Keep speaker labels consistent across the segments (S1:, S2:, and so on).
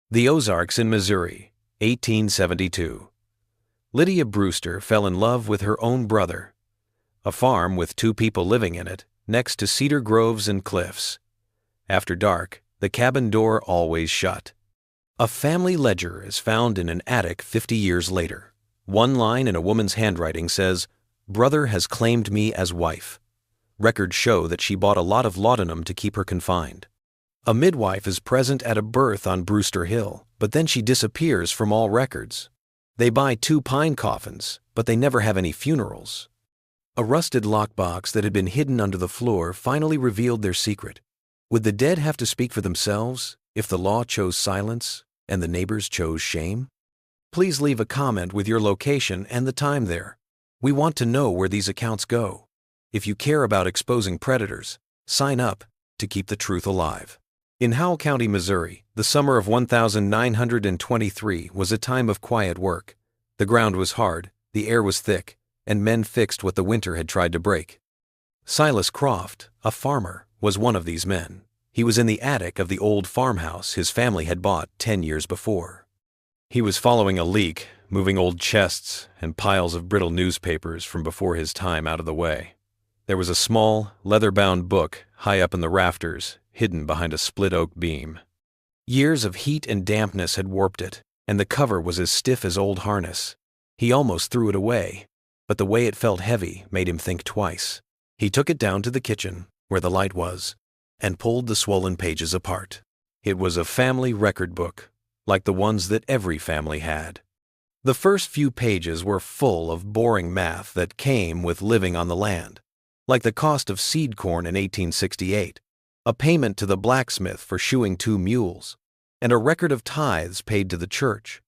S1: The Ozarks in Missouri, 1872. Lydia Brewster fell in love with her own brother. A farm with 2 people living in it, next to cedar groves and cliffs. After dark, the cabin door always shut. A family ledger is found in an attic 50 years later. One line in a woman's handwriting says, "Brother has claimed me as wife." Records show that she bought a lot of laudanum to keep her confined. A midwife is present at a birth on Brewster Hill, but then she disappears from all records. They buy 2 pine coffins, but they never have any funerals. A rusted lockbox that had been hidden under the floor finally revealed their secret. Would the dead have to speak for themselves if the law chose silence and the neighbors chose shame? Please leave a comment with your location and the time there. We want to know where these accounts go. If you care about exposing predators, sign up to keep the truth alive. In Howell County, Missouri, the summer of 1923 was a time of quiet work. The ground was hard, the air was thick, and men fixed what the winter had tried to break. Silas Croft, a farmer, was one of these men. He was in the attic of the old farmhouse his family had bought 10 years before. He was following a leak, moving old chests and piles of brittle newspapers from before his time out of the way. There was a small, leather-bound book high up in the rafters, hidden behind a split oak beam. Years of heat and dampness had warped it, and the cover was as stiff as old harness. He almost threw it away, but the way it felt heavy made him think twice. He took it down to the kitchen, where the light was, and pulled the swollen pages apart. It was a family record book, like the ones that every family had. The first few pages were full of boring math that came with living on the land, like the cost of seed corn in 1868, a payment to the blacksmith for shoeing 2 mules, and a record of tithes paid to the church.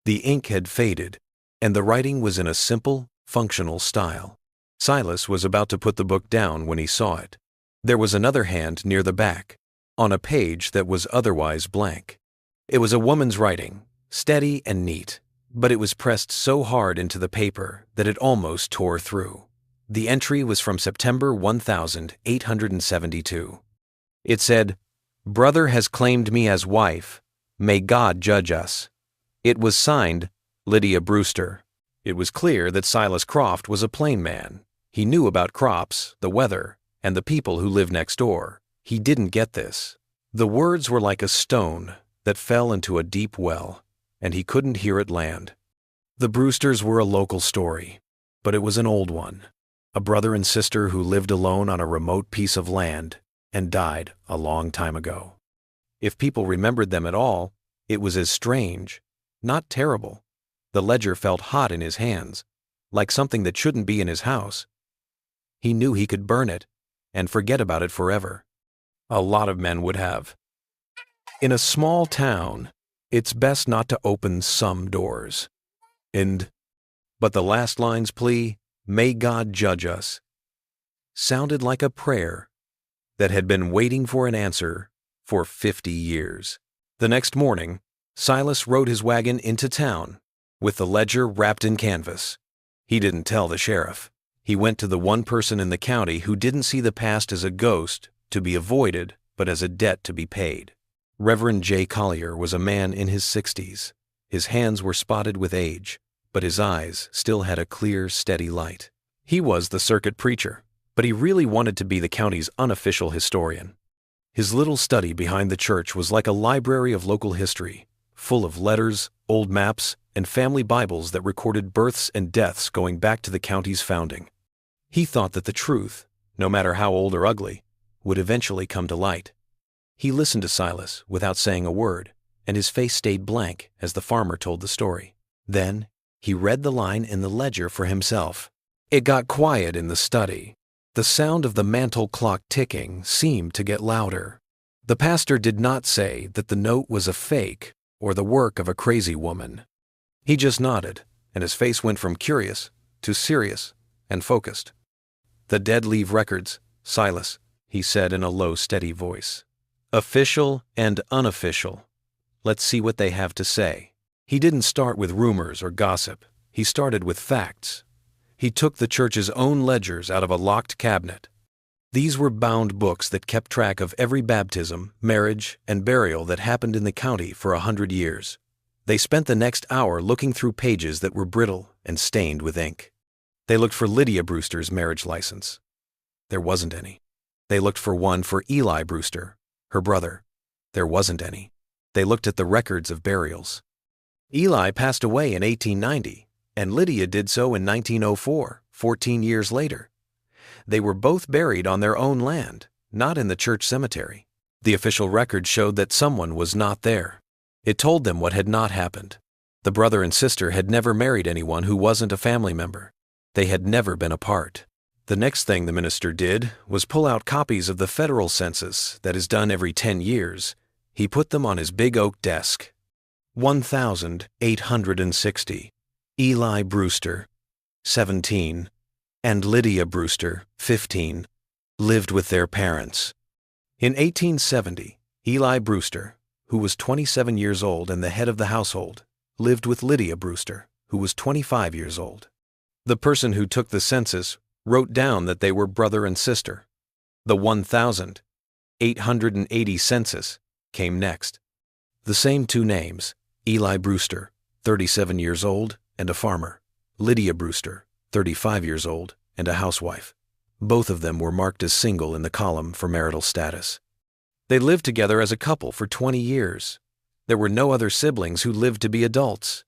S1: The ink had faded, and the writing was in a simple, functional style. Silas was about to put the book down when he saw it. There was another hand near the back, on a page that was otherwise blank. It was a woman's writing, steady and neat, but it was pressed so hard into the paper that it almost tore through. The entry was from September 1872. It said, "Brother has claimed me as wife. May God judge us." It was signed, Lydia Brewster. It was clear that Silas Croft was a plain man. He knew about crops, the weather, and the people who lived next door. He didn't get this. The words were like a stone that fell into a deep well, and he couldn't hear it land. The Brewsters were a local story, but it was an old one. A brother and sister who lived alone on a remote piece of land and died a long time ago. If people remembered them at all, it was as strange, not terrible. The ledger felt hot in his hands, like something that shouldn't be in his house. He knew he could burn it and forget about it forever. A lot of men would have. In a small town, it's best not to open some doors. But the last line's plea, "May God judge us," sounded like a prayer that had been waiting for an answer for 50 years. The next morning, Silas rode his wagon into town with the ledger wrapped in canvas. He didn't tell the sheriff. He went to the one person in the county who didn't see the past as a ghost to be avoided, but as a debt to be paid. Reverend J. Collier was a man in his 60s. His hands were spotted with age, but his eyes still had a clear, steady light. He was the circuit preacher, but he really wanted to be the county's unofficial historian. His little study behind the church was like a library of local history, full of letters, old maps, and family Bibles that recorded births and deaths going back to the county's founding. He thought that the truth, no matter how old or ugly, would eventually come to light. He listened to Silas without saying a word, and his face stayed blank as the farmer told the story. Then, he read the line in the ledger for himself. It got quiet in the study. The sound of the mantel clock ticking seemed to get louder. The pastor did not say that the note was a fake or the work of a crazy woman. He just nodded, and his face went from curious to serious and focused. "The dead leave records, Silas," he said in a low, steady voice. "Official and unofficial. Let's see what they have to say." He didn't start with rumors or gossip. He started with facts. He took the church's own ledgers out of a locked cabinet. These were bound books that kept track of every baptism, marriage, and burial that happened in the county for 100 years. They spent the next hour looking through pages that were brittle and stained with ink. They looked for Lydia Brewster's marriage license. There wasn't any. They looked for one for Eli Brewster, her brother. There wasn't any. They looked at the records of burials. Eli passed away in 1890, and Lydia did so in 1904, 14 years later. They were both buried on their own land, not in the church cemetery. The official record showed that someone was not there. It told them what had not happened. The brother and sister had never married anyone who wasn't a family member. They had never been apart. The next thing the minister did was pull out copies of the federal census that is done every 10 years. He put them on his big oak desk. 1,860. Eli Brewster, 17, and Lydia Brewster, 15, lived with their parents. In 1870, Eli Brewster, who was 27 years old and the head of the household, lived with Lydia Brewster, who was 25 years old. The person who took the census wrote down that they were brother and sister. The 1,880 census came next. The same two names, Eli Brewster, 37 years old and a farmer, Lydia Brewster, 35 years old and a housewife. Both of them were marked as single in the column for marital status. They lived together as a couple for 20 years. There were no other siblings who lived to be adults.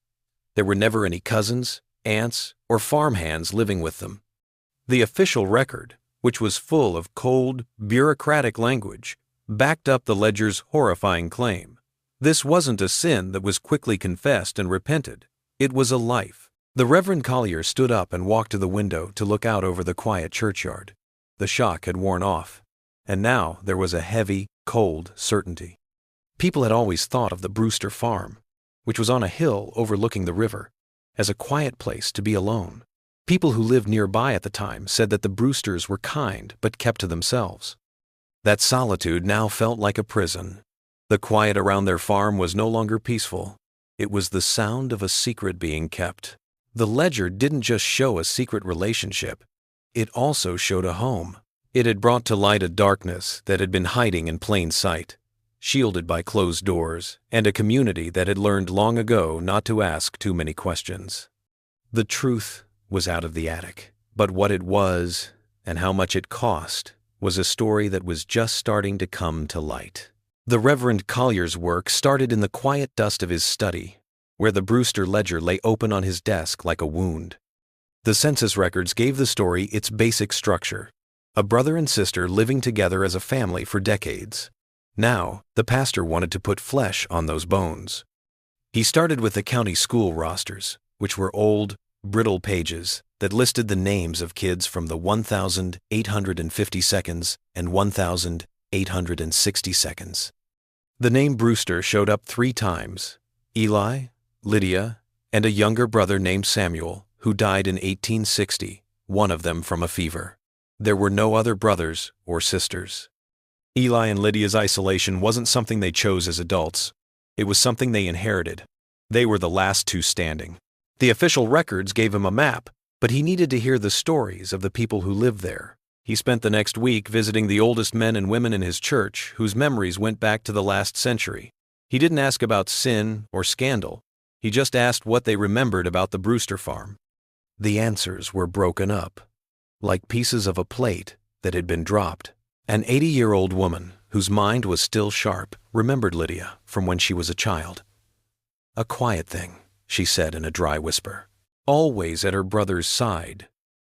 S1: There were never any cousins, aunts, or farmhands living with them. The official record, which was full of cold, bureaucratic language, backed up the ledger's horrifying claim. This wasn't a sin that was quickly confessed and repented. It was a life. The Reverend Collier stood up and walked to the window to look out over the quiet churchyard. The shock had worn off, and now there was a heavy, cold certainty. People had always thought of the Brewster farm, which was on a hill overlooking the river, as a quiet place to be alone. People who lived nearby at the time said that the Brewsters were kind but kept to themselves. That solitude now felt like a prison. The quiet around their farm was no longer peaceful. It was the sound of a secret being kept. The ledger didn't just show a secret relationship. It also showed a home. It had brought to light a darkness that had been hiding in plain sight, shielded by closed doors, and a community that had learned long ago not to ask too many questions. The truth was out of the attic, but what it was and how much it cost was a story that was just starting to come to light. The Reverend Collier's work started in the quiet dust of his study, where the Brewster ledger lay open on his desk like a wound. The census records gave the story its basic structure: a brother and sister living together as a family for decades. Now, the pastor wanted to put flesh on those bones. He started with the county school rosters, which were old, brittle pages that listed the names of kids from the 1,852nd and 1,862nd. The name Brewster showed up 3 times: Eli, Lydia, and a younger brother named Samuel, who died in 1860, one of them from a fever. There were no other brothers or sisters. Eli and Lydia's isolation wasn't something they chose as adults. It was something they inherited. They were the last two standing. The official records gave him a map, but he needed to hear the stories of the people who lived there. He spent the next week visiting the oldest men and women in his church whose memories went back to the last century. He didn't ask about sin or scandal. He just asked what they remembered about the Brewster farm. The answers were broken up, like pieces of a plate that had been dropped. An 80-year-old woman, whose mind was still sharp, remembered Lydia from when she was a child. "A quiet thing," she said in a dry whisper. "Always at her brother's side,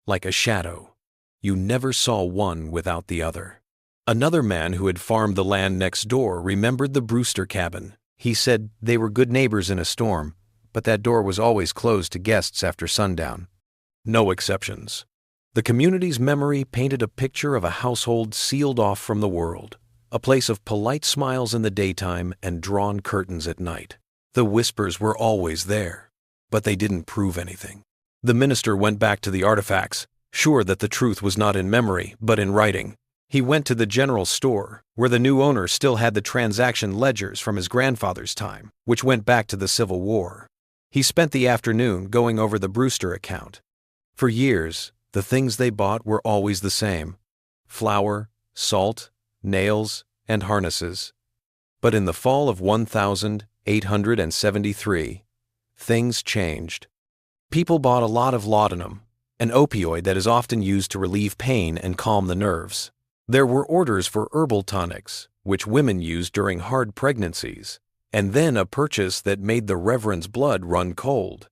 S1: like a shadow. You never saw one without the other." Another man who had farmed the land next door remembered the Brewster cabin. He said they were good neighbors in a storm, but that door was always closed to guests after sundown. No exceptions. The community's memory painted a picture of a household sealed off from the world, a place of polite smiles in the daytime and drawn curtains at night. The whispers were always there, but they didn't prove anything. The minister went back to the artifacts, sure that the truth was not in memory, but in writing. He went to the general store, where the new owner still had the transaction ledgers from his grandfather's time, which went back to the Civil War. He spent the afternoon going over the Brewster account. For years, the things they bought were always the same: flour, salt, nails, and harnesses. But in the fall of 1873, things changed. People bought a lot of laudanum, an opioid that is often used to relieve pain and calm the nerves. There were orders for herbal tonics, which women used during hard pregnancies, and then a purchase that made the Reverend's blood run cold.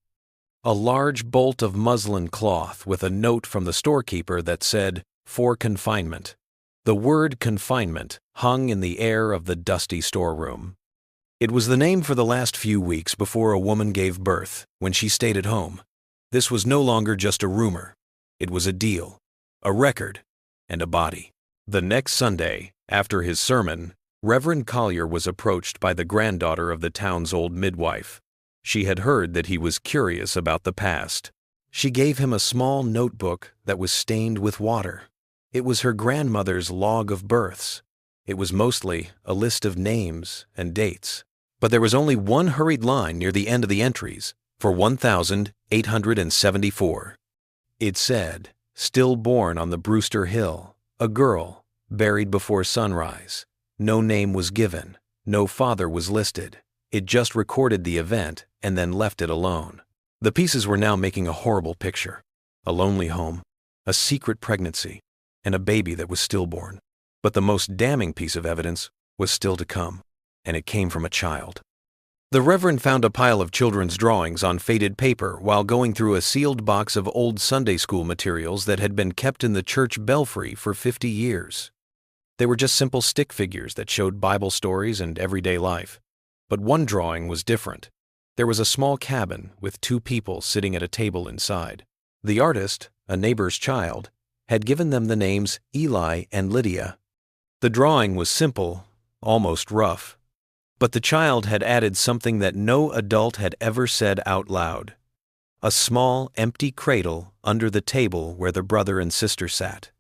S1: A large bolt of muslin cloth with a note from the storekeeper that said, "For confinement." The word confinement hung in the air of the dusty storeroom. It was the name for the last few weeks before a woman gave birth, when she stayed at home. This was no longer just a rumor. It was a deal, a record, and a body. The next Sunday, after his sermon, Reverend Collier was approached by the granddaughter of the town's old midwife. She had heard that he was curious about the past. She gave him a small notebook that was stained with water. It was her grandmother's log of births. It was mostly a list of names and dates. But there was only one hurried line near the end of the entries for 1874. It said, "Stillborn on the Brewster Hill, a girl, buried before sunrise. No name was given, no father was listed. It just recorded the event and then left it alone." The pieces were now making a horrible picture. A lonely home, a secret pregnancy, and a baby that was stillborn. But the most damning piece of evidence was still to come, and it came from a child. The Reverend found a pile of children's drawings on faded paper while going through a sealed box of old Sunday school materials that had been kept in the church belfry for 50 years. They were just simple stick figures that showed Bible stories and everyday life. But one drawing was different. There was a small cabin with two people sitting at a table inside. The artist, a neighbor's child, had given them the names Eli and Lydia. The drawing was simple, almost rough, but the child had added something that no adult had ever said out loud. A small, empty cradle under the table where the brother and sister sat.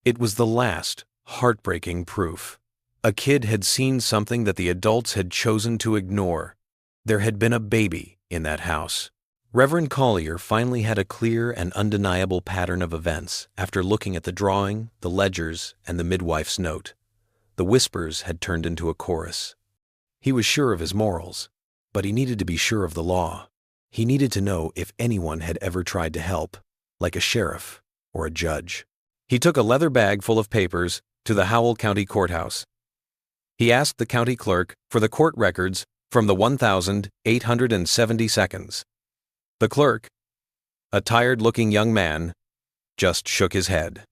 S1: It was the last, heartbreaking proof. A kid had seen something that the adults had chosen to ignore. There had been a baby in that house. Reverend Collier finally had a clear and undeniable pattern of events after looking at the drawing, the ledgers, and the midwife's note. The whispers had turned into a chorus. He was sure of his morals, but he needed to be sure of the law. He needed to know if anyone had ever tried to help, like a sheriff or a judge. He took a leather bag full of papers to the Howell County Courthouse. He asked the county clerk for the court records from the 1872nd. The clerk, a tired-looking young man, just shook his head.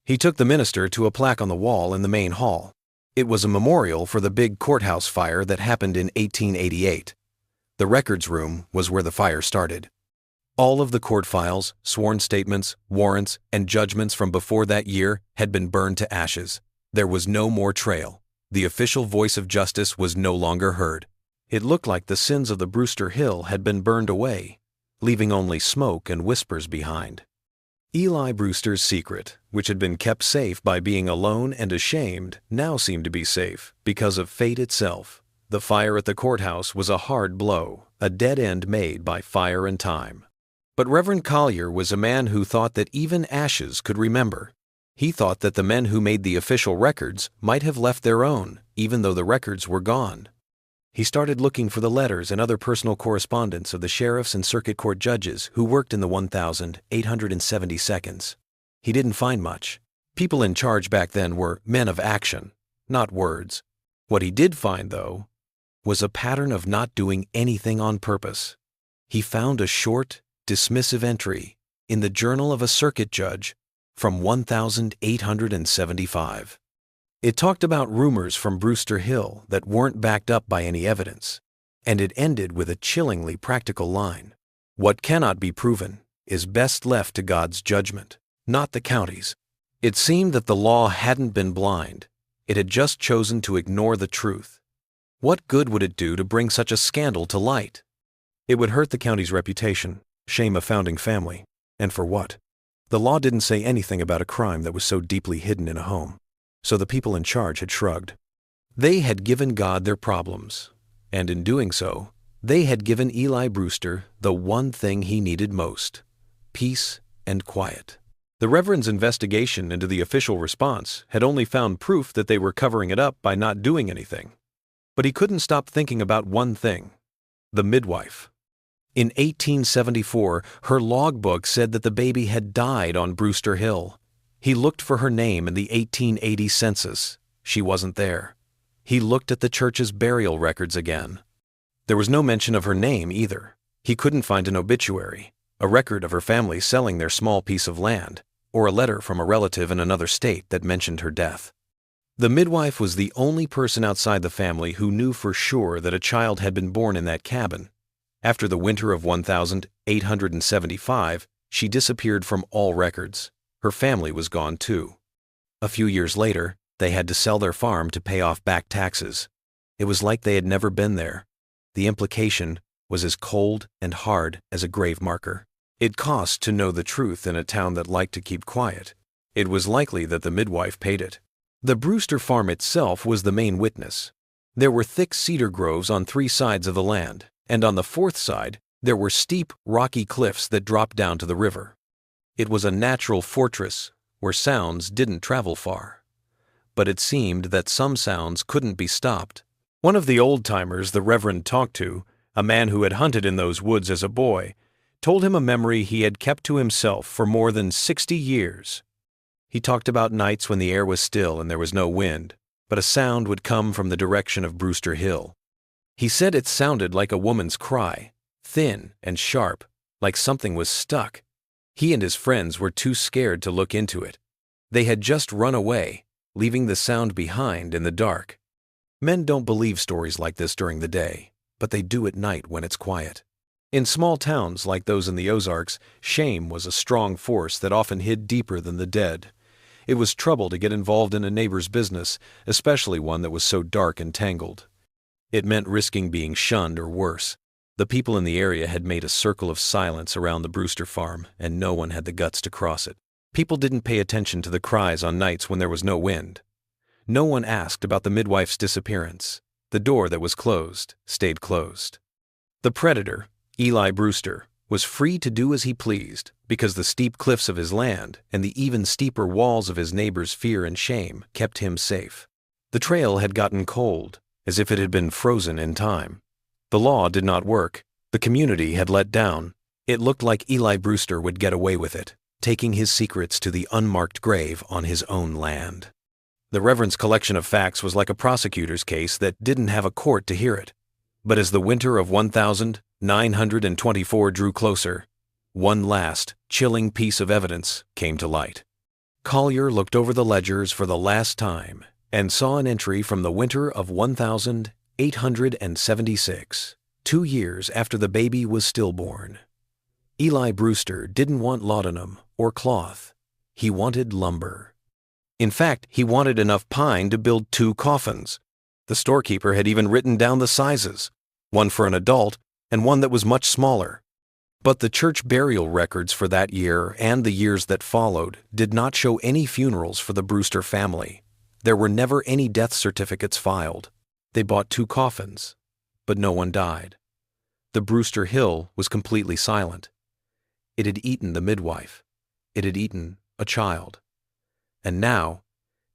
S1: He took the minister to a plaque on the wall in the main hall. It was a memorial for the big courthouse fire that happened in 1888. The records room was where the fire started. All of the court files, sworn statements, warrants, and judgments from before that year had been burned to ashes. There was no more trail. The official voice of justice was no longer heard. It looked like the sins of the Brewster Hill had been burned away, leaving only smoke and whispers behind. Eli Brewster's secret, which had been kept safe by being alone and ashamed, now seemed to be safe because of fate itself. The fire at the courthouse was a hard blow, a dead end made by fire and time. But Reverend Collier was a man who thought that even ashes could remember. He thought that the men who made the official records might have left their own, even though the records were gone. He started looking for the letters and other personal correspondence of the sheriffs and circuit court judges who worked in the 1872nd. He didn't find much. People in charge back then were men of action, not words. What he did find, though, was a pattern of not doing anything on purpose. He found a short, dismissive entry in the journal of a circuit judge from 1875. It talked about rumors from Brewster Hill that weren't backed up by any evidence, and it ended with a chillingly practical line. What cannot be proven is best left to God's judgment, not the county's. It seemed that the law hadn't been blind. It had just chosen to ignore the truth. What good would it do to bring such a scandal to light? It would hurt the county's reputation, shame a founding family, and for what? The law didn't say anything about a crime that was so deeply hidden in a home. So the people in charge had shrugged. They had given God their problems, and in doing so, they had given Eli Brewster the one thing he needed most: peace and quiet. The Reverend's investigation into the official response had only found proof that they were covering it up by not doing anything. But he couldn't stop thinking about one thing: the midwife. In 1874, her logbook said that the baby had died on Brewster Hill. He looked for her name in the 1880 census. She wasn't there. He looked at the church's burial records again. There was no mention of her name either. He couldn't find an obituary, a record of her family selling their small piece of land, or a letter from a relative in another state that mentioned her death. The midwife was the only person outside the family who knew for sure that a child had been born in that cabin. After the winter of 1875, she disappeared from all records. Her family was gone too. A few years later, they had to sell their farm to pay off back taxes. It was like they had never been there. The implication was as cold and hard as a grave marker. It cost to know the truth in a town that liked to keep quiet. It was likely that the midwife paid it. The Brewster farm itself was the main witness. There were thick cedar groves on 3 sides of the land, and on the 4th side, there were steep, rocky cliffs that dropped down to the river. It was a natural fortress where sounds didn't travel far. But it seemed that some sounds couldn't be stopped. One of the old-timers the Reverend talked to, a man who had hunted in those woods as a boy, told him a memory he had kept to himself for more than 60 years. He talked about nights when the air was still and there was no wind, but a sound would come from the direction of Brewster Hill. He said it sounded like a woman's cry, thin and sharp, like something was stuck. He and his friends were too scared to look into it. They had just run away, leaving the sound behind in the dark. Men don't believe stories like this during the day, but they do at night when it's quiet. In small towns like those in the Ozarks, shame was a strong force that often hid deeper than the dead. It was trouble to get involved in a neighbor's business, especially one that was so dark and tangled. It meant risking being shunned or worse. The people in the area had made a circle of silence around the Brewster farm, and no one had the guts to cross it. People didn't pay attention to the cries on nights when there was no wind. No one asked about the midwife's disappearance. The door that was closed stayed closed. The predator, Eli Brewster, was free to do as he pleased because the steep cliffs of his land and the even steeper walls of his neighbors' fear and shame kept him safe. The trail had gotten cold, as if it had been frozen in time. The law did not work. The community had let down. It looked like Eli Brewster would get away with it, taking his secrets to the unmarked grave on his own land. The Reverend's collection of facts was like a prosecutor's case that didn't have a court to hear it. But as the winter of 1924 drew closer, one last, chilling piece of evidence came to light. Collier looked over the ledgers for the last time and saw an entry from the winter of 1876, 2 years after the baby was stillborn. Eli Brewster didn't want laudanum or cloth. He wanted lumber. In fact, he wanted enough pine to build 2 coffins. The storekeeper had even written down the sizes, one for an adult and one that was much smaller. But the church burial records for that year and the years that followed did not show any funerals for the Brewster family. There were never any death certificates filed. They bought 2 coffins, but no one died. The Brewster Hill was completely silent. It had eaten the midwife. It had eaten a child. And now,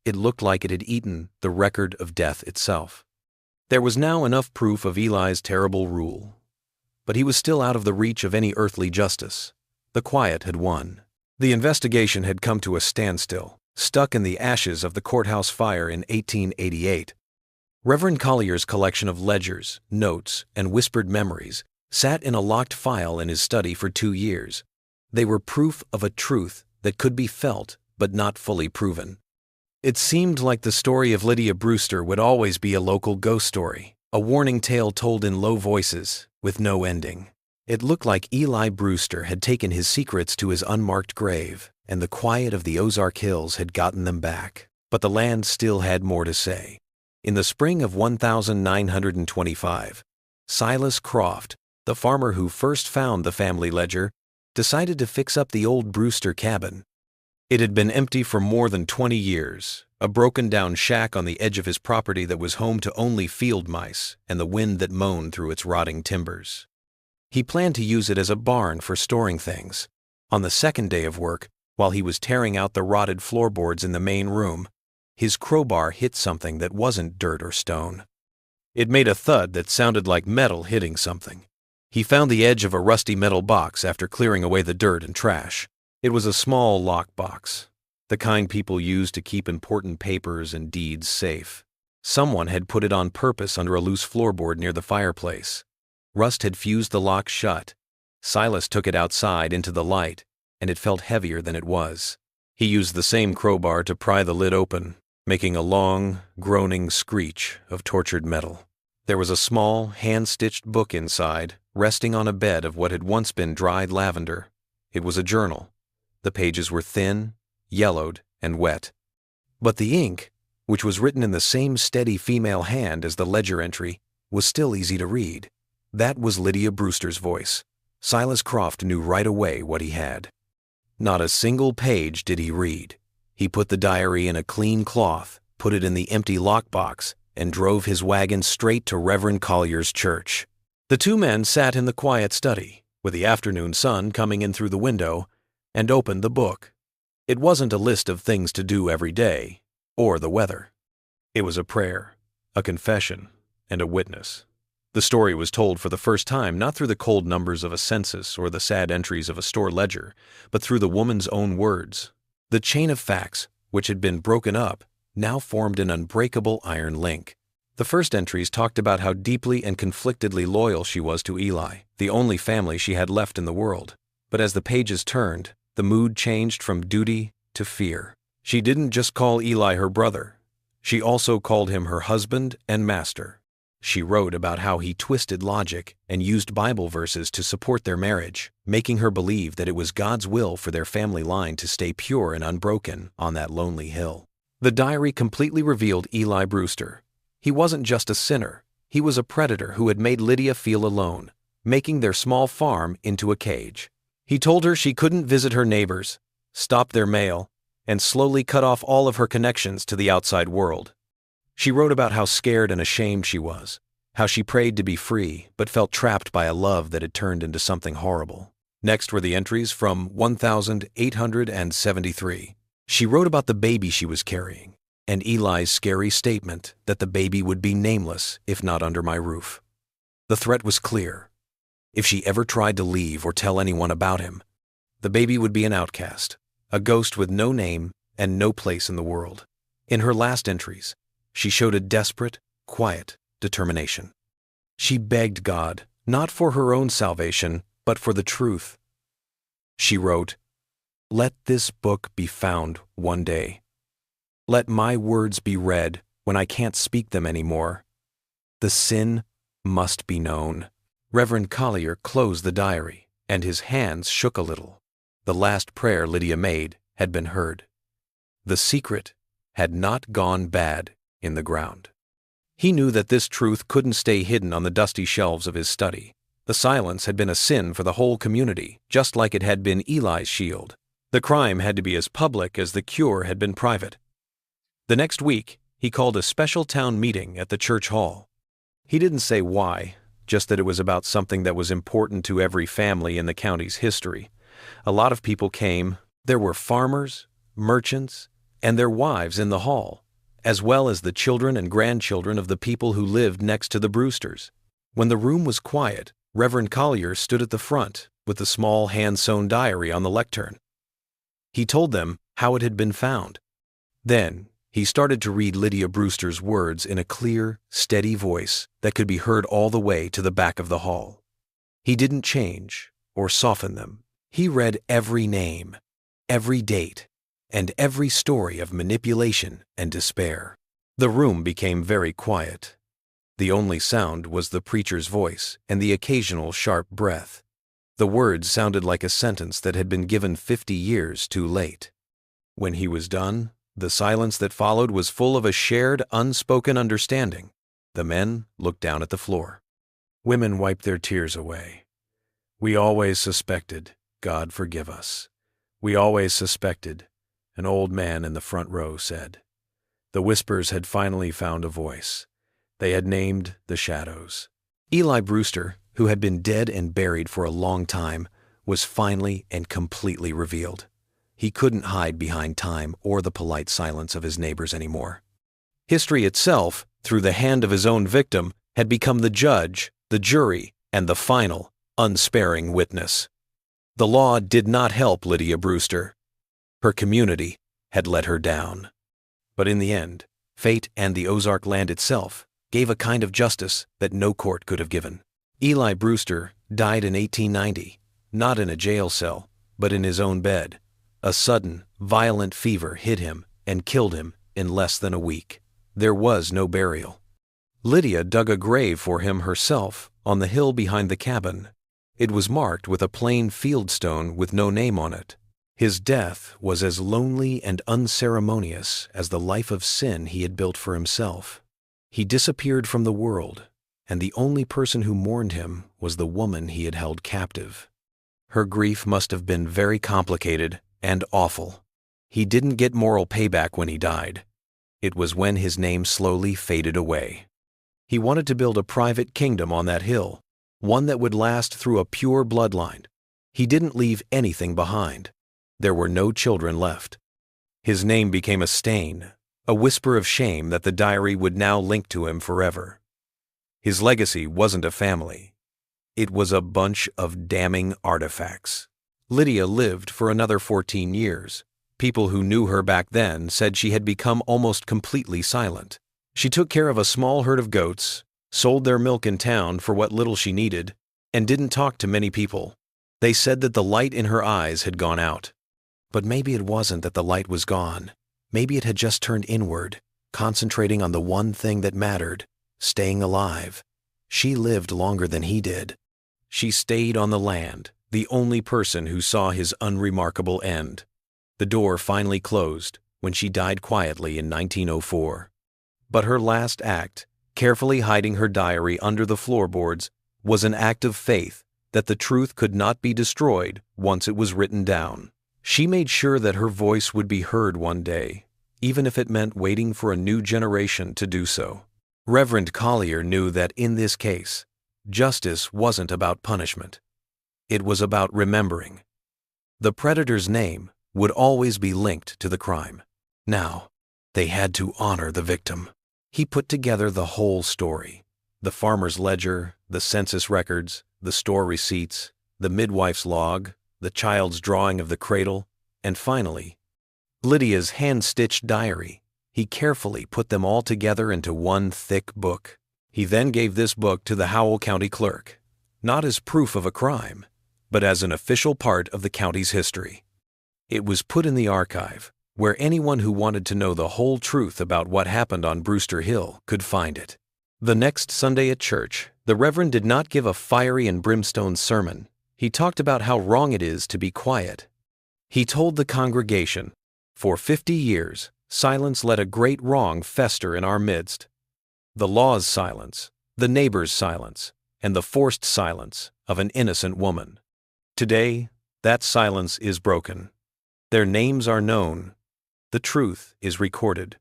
S1: it looked like it had eaten the record of death itself. There was now enough proof of Eli's terrible rule. But he was still out of the reach of any earthly justice. The quiet had won. The investigation had come to a standstill, stuck in the ashes of the courthouse fire in 1888. Reverend Collier's collection of ledgers, notes, and whispered memories sat in a locked file in his study for 2 years. They were proof of a truth that could be felt but not fully proven. It seemed like the story of Lydia Brewster would always be a local ghost story, a warning tale told in low voices, with no ending. It looked like Eli Brewster had taken his secrets to his unmarked grave, and the quiet of the Ozark Hills had gotten them back. But the land still had more to say. In the spring of 1925, Silas Croft, the farmer who first found the family ledger, decided to fix up the old Brewster cabin. It had been empty for more than 20 years, a broken-down shack on the edge of his property that was home to only field mice and the wind that moaned through its rotting timbers. He planned to use it as a barn for storing things. On the second day of work, While he was tearing out the rotted floorboards in the main room, his crowbar hit something that wasn't dirt or stone. It made a thud that sounded like metal hitting something. He found the edge of a rusty metal box after clearing away the dirt and trash. It was a small lock box, the kind people use to keep important papers and deeds safe. Someone had put it on purpose under a loose floorboard near the fireplace. Rust had fused the lock shut. Silas took it outside into the light, and it felt heavier than it was. He used the same crowbar to pry the lid open, making a long, groaning screech of tortured metal. There was a small, hand-stitched book inside, resting on a bed of what had once been dried lavender. It was a journal. The pages were thin, yellowed, and wet. But the ink, which was written in the same steady female hand as the ledger entry, was still easy to read. That was Lydia Brewster's voice. Silas Croft knew right away what he had. Not a single page did he read. He put the diary in a clean cloth, put it in the empty lockbox, and drove his wagon straight to Reverend Collier's church. The two men sat in the quiet study, with the afternoon sun coming in through the window, and opened the book. It wasn't a list of things to do every day, or the weather. It was a prayer, a confession, and a witness. The story was told for the first time not through the cold numbers of a census or the sad entries of a store ledger, but through the woman's own words. The chain of facts, which had been broken up, now formed an unbreakable iron link. The first entries talked about how deeply and conflictedly loyal she was to Eli, the only family she had left in the world. But as the pages turned, the mood changed from duty to fear. She didn't just call Eli her brother. She also called him her husband and master. She wrote about how he twisted logic and used Bible verses to support their marriage, making her believe that it was God's will for their family line to stay pure and unbroken on that lonely hill. The diary completely revealed Eli Brewster. He wasn't just a sinner. He was a predator who had made Lydia feel alone, making their small farm into a cage. He told her she couldn't visit her neighbors, stop their mail, and slowly cut off all of her connections to the outside world. She wrote about how scared and ashamed she was, how she prayed to be free but felt trapped by a love that had turned into something horrible. Next were the entries from 1873. She wrote about the baby she was carrying, and Eli's scary statement that the baby would be nameless if not under my roof. The threat was clear. If she ever tried to leave or tell anyone about him, the baby would be an outcast, a ghost with no name and no place in the world. In her last entries, she showed a desperate, quiet determination. She begged God, not for her own salvation, but for the truth. She wrote, "Let this book be found one day. Let my words be read when I can't speak them anymore. The sin must be known." Reverend Collier closed the diary, and his hands shook a little. The last prayer Lydia made had been heard. The secret had not gone bad in the ground. He knew that this truth couldn't stay hidden on the dusty shelves of his study. The silence had been a sin for the whole community, just like it had been Eli's shield. The crime had to be as public as the cure had been private. The next week, he called a special town meeting at the church hall. He didn't say why, just that it was about something that was important to every family in the county's history. A lot of people came. There were farmers, merchants, and their wives in the hall, as well as the children and grandchildren of the people who lived next to the Brewsters. When the room was quiet, Reverend Collier stood at the front with the small hand-sewn diary on the lectern. He told them how it had been found. Then, he started to read Lydia Brewster's words in a clear, steady voice that could be heard all the way to the back of the hall. He didn't change or soften them. He read every name, every date, and every story of manipulation and despair. The room became very quiet. The only sound was the preacher's voice and the occasional sharp breath. The words sounded like a sentence that had been given 50 years too late. When he was done, the silence that followed was full of a shared, unspoken understanding. The men looked down at the floor. Women wiped their tears away. "We always suspected, God forgive us. We always suspected," an old man in the front row said. The whispers had finally found a voice. They had named the shadows. Eli Brewster, who had been dead and buried for a long time, was finally and completely revealed. He couldn't hide behind time or the polite silence of his neighbors anymore. History itself, through the hand of his own victim, had become the judge, the jury, and the final, unsparing witness. The law did not help Lydia Brewster. Her community had let her down. But in the end, fate and the Ozark land itself gave a kind of justice that no court could have given. Eli Brewster died in 1890, not in a jail cell, but in his own bed. A sudden, violent fever hit him and killed him in less than a week. There was no burial. Lydia dug a grave for him herself on the hill behind the cabin. It was marked with a plain field stone with no name on it. His death was as lonely and unceremonious as the life of sin he had built for himself. He disappeared from the world, and the only person who mourned him was the woman he had held captive. Her grief must have been very complicated and awful. He didn't get moral payback when he died. It was when his name slowly faded away. He wanted to build a private kingdom on that hill, one that would last through a pure bloodline. He didn't leave anything behind. There were no children left. His name became a stain, a whisper of shame that the diary would now link to him forever. His legacy wasn't a family. It was a bunch of damning artifacts. Lydia lived for another 14 years. People who knew her back then said she had become almost completely silent. She took care of a small herd of goats, sold their milk in town for what little she needed, and didn't talk to many people. They said that the light in her eyes had gone out. But maybe it wasn't that the light was gone. Maybe it had just turned inward, concentrating on the one thing that mattered, staying alive. She lived longer than he did. She stayed on the land, the only person who saw his unremarkable end. The door finally closed when she died quietly in 1904. But her last act, carefully hiding her diary under the floorboards, was an act of faith that the truth could not be destroyed once it was written down. She made sure that her voice would be heard one day, even if it meant waiting for a new generation to do so. Reverend Collier knew that in this case, justice wasn't about punishment. It was about remembering. The predator's name would always be linked to the crime. Now, they had to honor the victim. He put together the whole story: the farmer's ledger, the census records, the store receipts, the midwife's log, the child's drawing of the cradle, and finally, Lydia's hand-stitched diary. He carefully put them all together into one thick book. He then gave this book to the Howell County clerk, not as proof of a crime, but as an official part of the county's history. It was put in the archive, where anyone who wanted to know the whole truth about what happened on Brewster Hill could find it. The next Sunday at church, the Reverend did not give a fiery and brimstone sermon. He talked about how wrong it is to be quiet. He told the congregation, "For 50 years, silence let a great wrong fester in our midst. The law's silence, the neighbor's silence, and the forced silence of an innocent woman. Today, that silence is broken. Their names are known. The truth is recorded.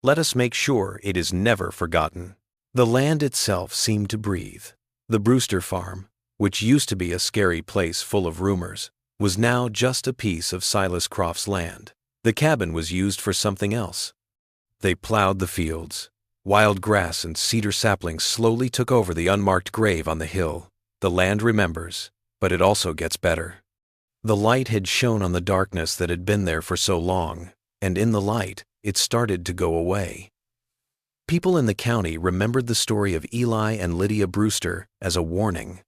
S1: Let us make sure it is never forgotten." The land itself seemed to breathe. The Brewster farm, which used to be a scary place full of rumors, was now just a piece of Silas Croft's land. The cabin was used for something else. They plowed the fields. Wild grass and cedar saplings slowly took over the unmarked grave on the hill. The land remembers, but it also gets better. The light had shone on the darkness that had been there for so long, and in the light, it started to go away. People in the county remembered the story of Eli and Lydia Brewster as a warning,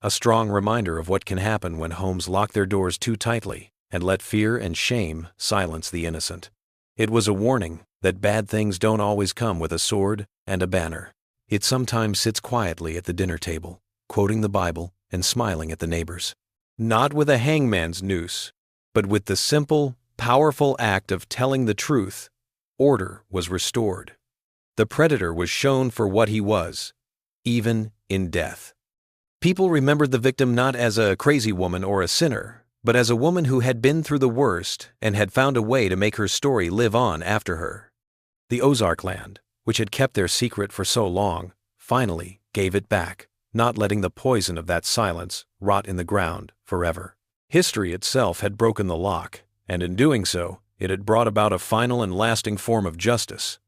S1: a strong reminder of what can happen when homes lock their doors too tightly and let fear and shame silence the innocent. It was a warning that bad things don't always come with a sword and a banner. It sometimes sits quietly at the dinner table, quoting the Bible and smiling at the neighbors. Not with a hangman's noose, but with the simple, powerful act of telling the truth, order was restored. The predator was shown for what he was, even in death. People remembered the victim not as a crazy woman or a sinner, but as a woman who had been through the worst and had found a way to make her story live on after her. The Ozark land, which had kept their secret for so long, finally gave it back, not letting the poison of that silence rot in the ground forever. History itself had broken the lock, and in doing so, it had brought about a final and lasting form of justice.